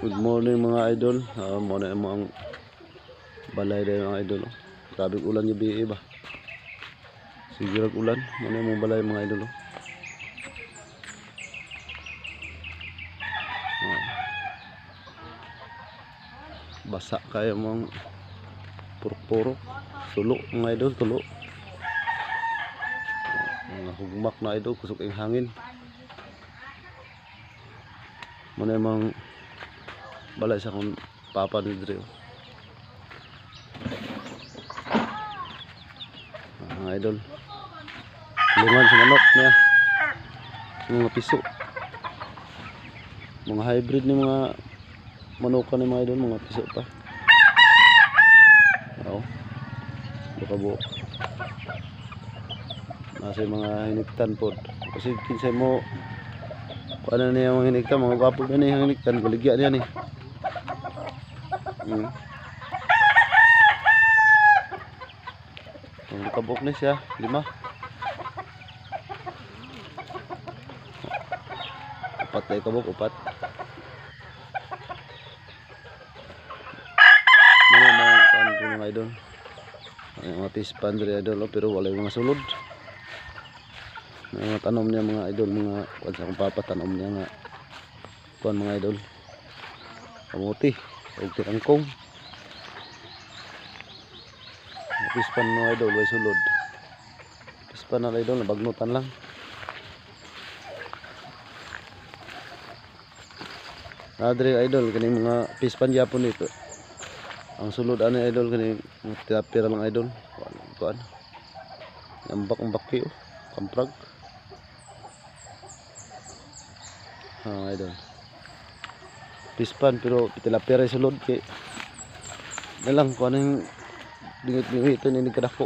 Good morning mga idol. Muna mo ang balay dahil mga idol. Grabe ulan yung biye ba. Sige ulan. Muna mo balay mga idol. Basa kaya mong purok-purok. Tulo mga idol, tulo. Mga hugmak na idol, kusok ang hangin. Muna mong balay sa akong papa ni Dre. Mga idol, tulungan sa manok niya, mga piso, mga hybrid ni mga manukan ni mga idol, mga piso pa. Oo, buka-buok nasa mga hiniktan po kasi kinsay mo kung ano niya mga hiniktan, mga kapag na niya hiniktan, baligya niya ni. Kabuk na siya, 5. Upat na kabuk, 4. Mga idol, mga pispan diri idol, pero wala yung mga sulod. Mga tanom niya mga idol, mga kuan sa akong papa, tanom niya nga kuan mga idol, kamuti ug tirangkong. Pispan mga idol, way sulod. Pispan na idol, nabagnutan lang. Adre idol, kani mga pispan gyapon dito. Ang sulod ani idol, kani tilapia lang idol. Kuan. Ambak baki kamprag. Idol. Pispan pero tilapia ray sulod kay nalang kuan ning dingit-dingit ito ni kadako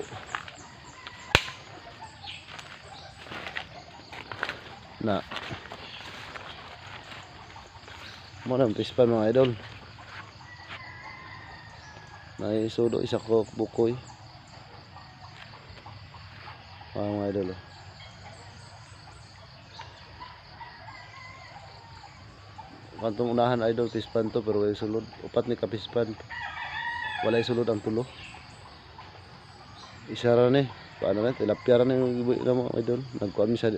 na mo pispan mga idol. Naisudo isa ko bukoy mga idol. Kantong unahan idol pispan to pero way sulod. Upat ni kapispan, walay sulod ang tulo. Isa ra ni paano na tilapia ra ni gibuhi na mo idol. Nagkuan mi sa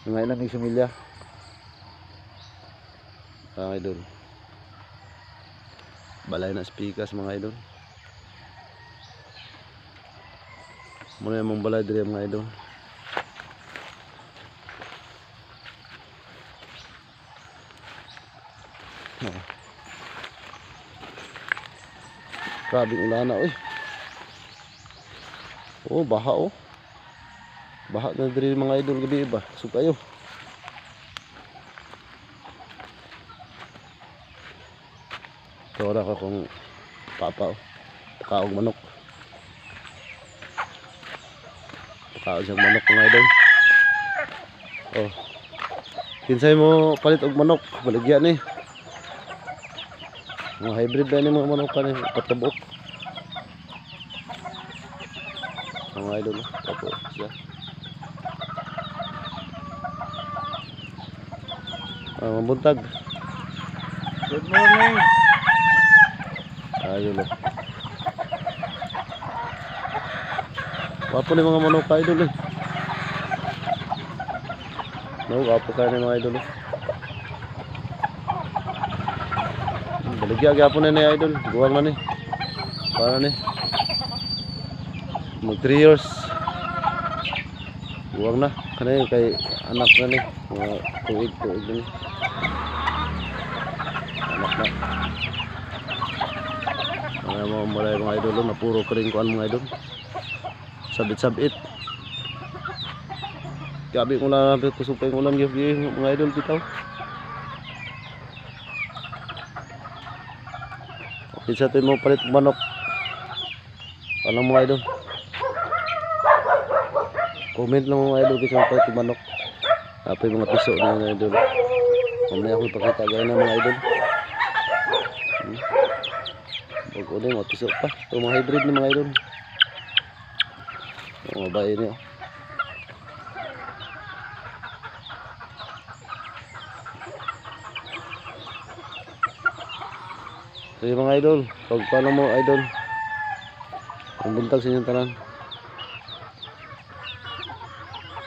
ngayon lang sa milya idol. Balay na spikas mga idol. Muna yung balay diri mga idol. Grabe ulan na oh, baha baha na diri mga idol gabi ba. So kayo tora ka kung papa pakaog manok, pakaog siyang manok mga idol. Oh, kinsay mo palit og manok, baligya ni mga hybrid ba ni mga manok ka ni patabok mga idol. Tapos siya mabuntag. Good morning. Ayun o. Wapo ni mga manok ka idol no, wapo ka ni mga idol baligya gapon na ni idol. Guwang na ni para ni mag 3 years guwang na kanay kay anak na ni mga tuig na ni anak na. Mga mulai mga idol na puro kering kuan mga idol, sabit-sabit. Gabi ko lang kusupay ko lang yung mga idol bitaw. Isa tayo mo palit manok. Ano mga idol? Comment lang mga idol kasi mo palit manok. Apa yung mga piso na mga idol. Mamaya ako ipakita gaya na mga idol. Huwag ulit mga piso pa. Ito mga hybrid na mga idol. Mga bahay niya. So yung mga idol, pag paano mo idol, ang buntag sa inyong tanan.